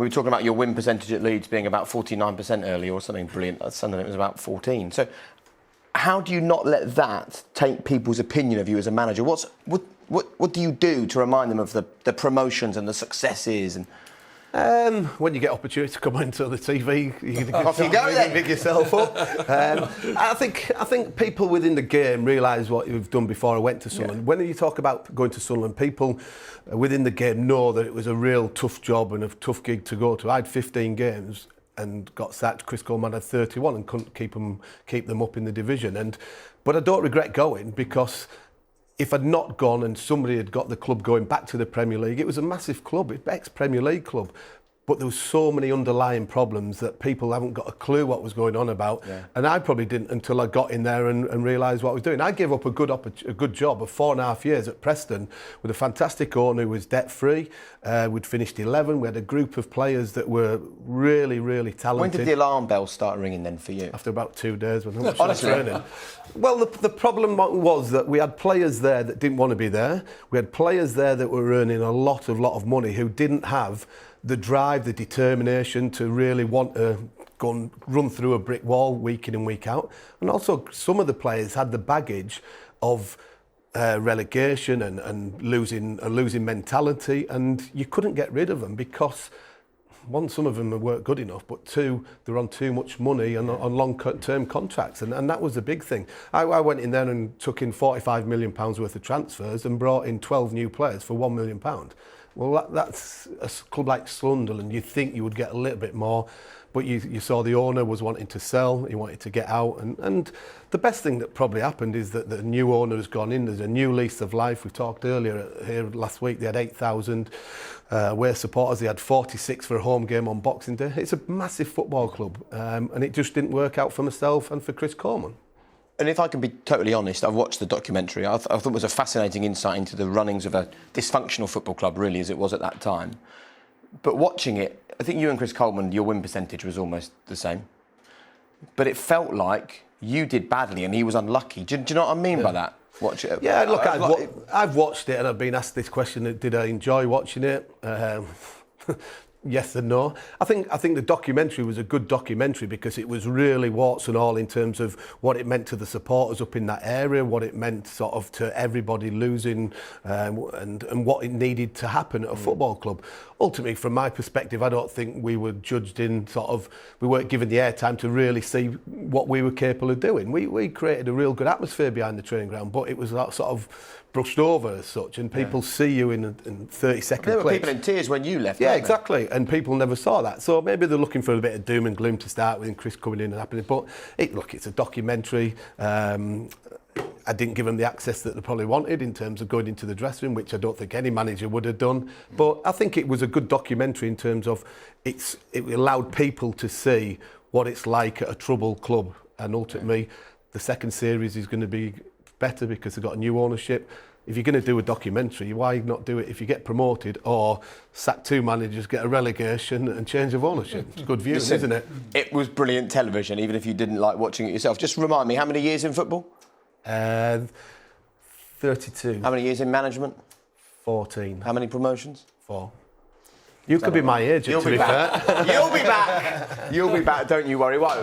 We were talking about your win percentage at Leeds being about 49% earlier or something brilliant. At Sunderland, it was about 14. So how do you not let that take people's opinion of you as a manager? What do you do to remind them of the promotions and the successes? And when you get opportunity to come into the TV, off you go then. Pick yourself up. I think people within the game realise what you've done before I went to Sunderland. Yeah. When you talk about going to Sunderland, people within the game know that it was a real tough job and a tough gig to go to. I had 15 games and got sacked. Chris Coleman had 31 and couldn't keep them up in the division. But I don't regret going, because if I'd not gone and somebody had got the club going back to the Premier League, it was a massive club, ex-Premier League club. But there was so many underlying problems that people haven't got a clue what was going on about. Yeah. And I probably didn't until I got in there and realised what I was doing. I gave up a good job of 4.5 years at Preston with a fantastic owner who was debt-free. We'd finished 11. We had a group of players that were really, really talented. When did the alarm bells start ringing then for you? After about 2 days. When I Honestly? training. Well, the problem was that we had players there that didn't want to be there. We had players there that were earning a lot of money who didn't have the drive, the determination to really want to go and run through a brick wall week in and week out. And also some of the players had the baggage of relegation and losing mentality, and you couldn't get rid of them because, one, some of them weren't good enough, but two, they're on too much money and on long-term contracts, and that was the big thing. I went in there and took in £45 million worth of transfers and brought in 12 new players for £1 million. Well, that's a club like Sunderland. You'd think you would get a little bit more, but you saw the owner was wanting to sell, he wanted to get out, and the best thing that probably happened is that the new owner has gone in, there's a new lease of life. We talked earlier here last week, they had 8,000 away supporters, they had 46 for a home game on Boxing Day. It's a massive football club, and it just didn't work out for myself and for Chris Coleman. And if I can be totally honest, I've watched the documentary. I thought it was a fascinating insight into the runnings of a dysfunctional football club, really, as it was at that time. But watching it, I think you and Chris Coleman, your win percentage was almost the same. But it felt like you did badly and he was unlucky. Do you know what I mean by that? Watch it. Yeah, look, I've watched it and I've been asked this question: did I enjoy watching it? Yes and no. I think the documentary was a good documentary because it was really warts and all in terms of what it meant to the supporters up in that area, what it meant sort of to everybody losing, and what it needed to happen at a football club. Ultimately, from my perspective, I don't think we were judged in we weren't given the airtime to really see what we were capable of doing. We created a real good atmosphere behind the training ground, but it was sort of brushed over as such, and people see you in 30-second clips. There were people in tears when you left. Yeah, exactly, and people never saw that. So maybe they're looking for a bit of doom and gloom to start with, and Chris coming in and happening. But it's a documentary. I didn't give them the access that they probably wanted in terms of going into the dressing room, which I don't think any manager would have done. But I think it was a good documentary in terms of it allowed people to see what it's like at a troubled club. And ultimately, the second series is going to be better because they've got a new ownership. If you're going to do a documentary, why not do it if you get promoted or sack 2 managers, get a relegation and change of ownership? It's good viewing, isn't it? It was brilliant television, even if you didn't like watching it yourself. Just remind me, how many years in football? 32. How many years in management? 14. How many promotions? 4. You could be my agent, to be fair. You'll be back. You'll be back, don't you worry. Right.